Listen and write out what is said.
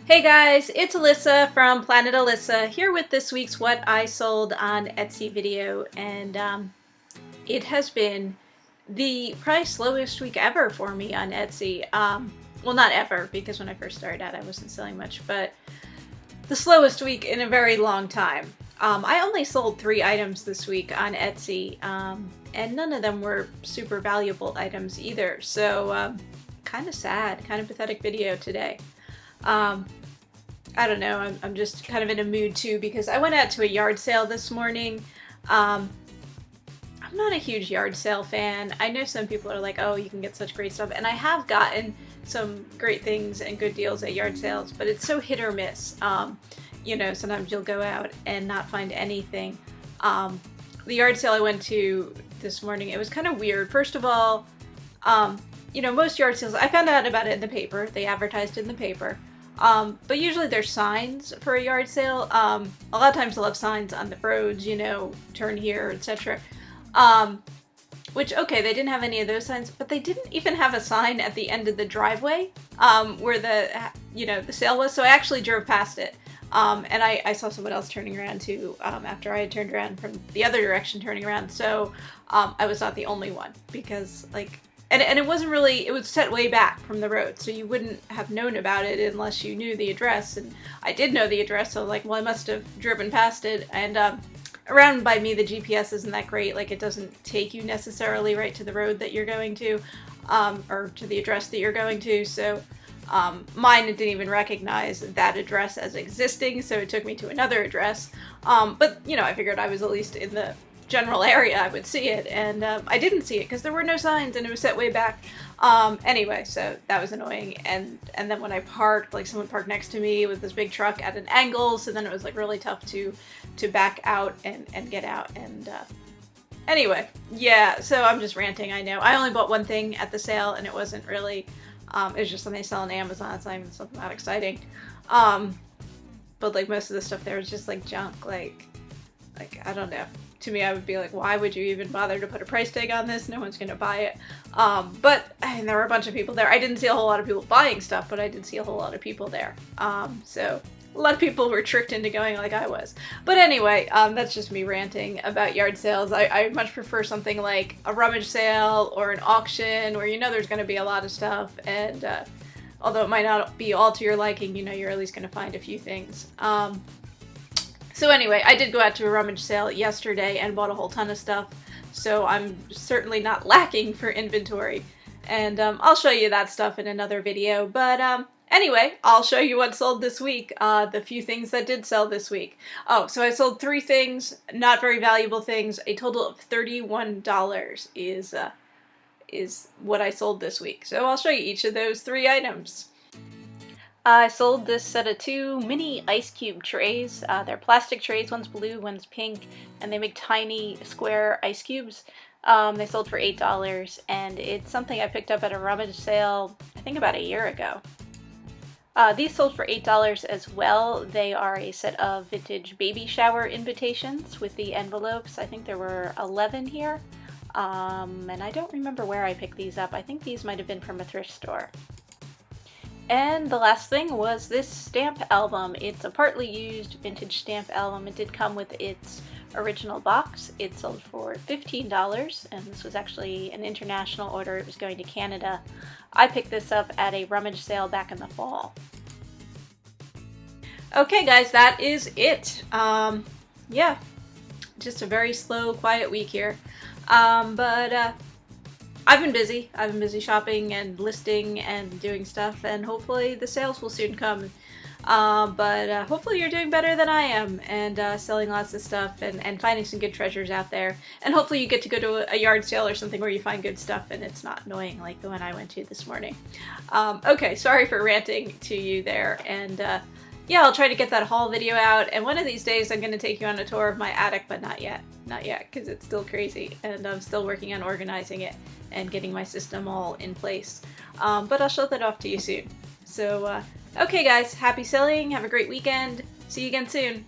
Hey guys, it's Alyssa from Planet Alyssa here with this week's What I Sold on Etsy video, and it has been the probably slowest week ever for me on Etsy. Well, not ever, because when I first started out I wasn't selling much, but the slowest week in a very long time. I only sold 3 items this week on Etsy, and none of them were super valuable items either, so kind of sad, kind of pathetic video today. I don't know, I'm just kind of in a mood too because I went out to a yard sale this morning. I'm not a huge yard sale fan. I know some people are like, oh, you can get such great stuff, and I have gotten some great things and good deals at yard sales, but it's so hit or miss. You know, sometimes you'll go out and not find anything. The yard sale I went to this morning, it was kind of weird. First of all, you know, most yard sales, I found out about it in the paper. They advertised in the paper. But usually there's signs for a yard sale. A lot of times they'll have signs on the roads, you know, turn here, etc. Which, okay, they didn't have any of those signs, but they didn't even have a sign at the end of the driveway, where the sale was. So I actually drove past it. And I saw someone else turning around too, after I had turned around from the other direction turning around. So, I was not the only one because, like, and it wasn't really, it was set way back from the road, so you wouldn't have known about it unless you knew the address, and I did know the address, so like, well, I must have driven past it, and around by me the GPS isn't that great, like it doesn't take you necessarily right to the road that you're going to, or to the address that you're going to, so mine didn't even recognize that address as existing, so it took me to another address, but you know, I figured I was at least in the general area I would see it, and I didn't see it because there were no signs and it was set way back. Anyway, so that was annoying, and then when I parked, like someone parked next to me with this big truck at an angle, so then it was like really tough to back out and get out, and anyway, yeah, so I'm just ranting, I know. I only bought one thing at the sale and it wasn't really, it was just something they sell on Amazon. It's not even something that exciting. But like most of the stuff there was just like junk, like I don't know. To me, I would be like, why would you even bother to put a price tag on this? No one's going to buy it. But and there were a bunch of people there. I didn't see a whole lot of people buying stuff, but I did see a whole lot of people there. So a lot of people were tricked into going like I was. But anyway, that's just me ranting about yard sales. I much prefer something like a rummage sale or an auction where you know there's going to be a lot of stuff, and although it might not be all to your liking, you know you're at least going to find a few things. So anyway, I did go out to a rummage sale yesterday and bought a whole ton of stuff, so I'm certainly not lacking for inventory, and I'll show you that stuff in another video, but anyway, I'll show you what sold this week, the few things that did sell this week. Oh, so I sold 3 things, not very valuable things. A total of $31 is what I sold this week, so I'll show you each of those 3 items. I sold this set of 2 mini ice cube trays. They're plastic trays, one's blue, one's pink, and they make tiny square ice cubes. They sold for $8, and it's something I picked up at a rummage sale, I think about a year ago. These sold for $8 as well. They are a set of vintage baby shower invitations with the envelopes. I think there were 11 here, and I don't remember where I picked these up. I think these might have been from a thrift store. And the last thing was this stamp album. It's a partly used vintage stamp album. It did come with its original box. It sold for $15, and this was actually an international order. It was going to Canada. I picked this up at a rummage sale back in the fall. Okay guys, that is it. Yeah, just a very slow, quiet week here. But I've been busy. I've been busy shopping and listing and doing stuff, and hopefully the sales will soon come. But hopefully you're doing better than I am, and selling lots of stuff and finding some good treasures out there. And hopefully you get to go to a yard sale or something where you find good stuff and it's not annoying like the one I went to this morning. Okay, sorry for ranting to you there, and yeah, I'll try to get that haul video out, and one of these days I'm going to take you on a tour of my attic, but not yet. Not yet, because it's still crazy, and I'm still working on organizing it and getting my system all in place. But I'll show that off to you soon. So, okay guys, happy selling, have a great weekend, see you again soon.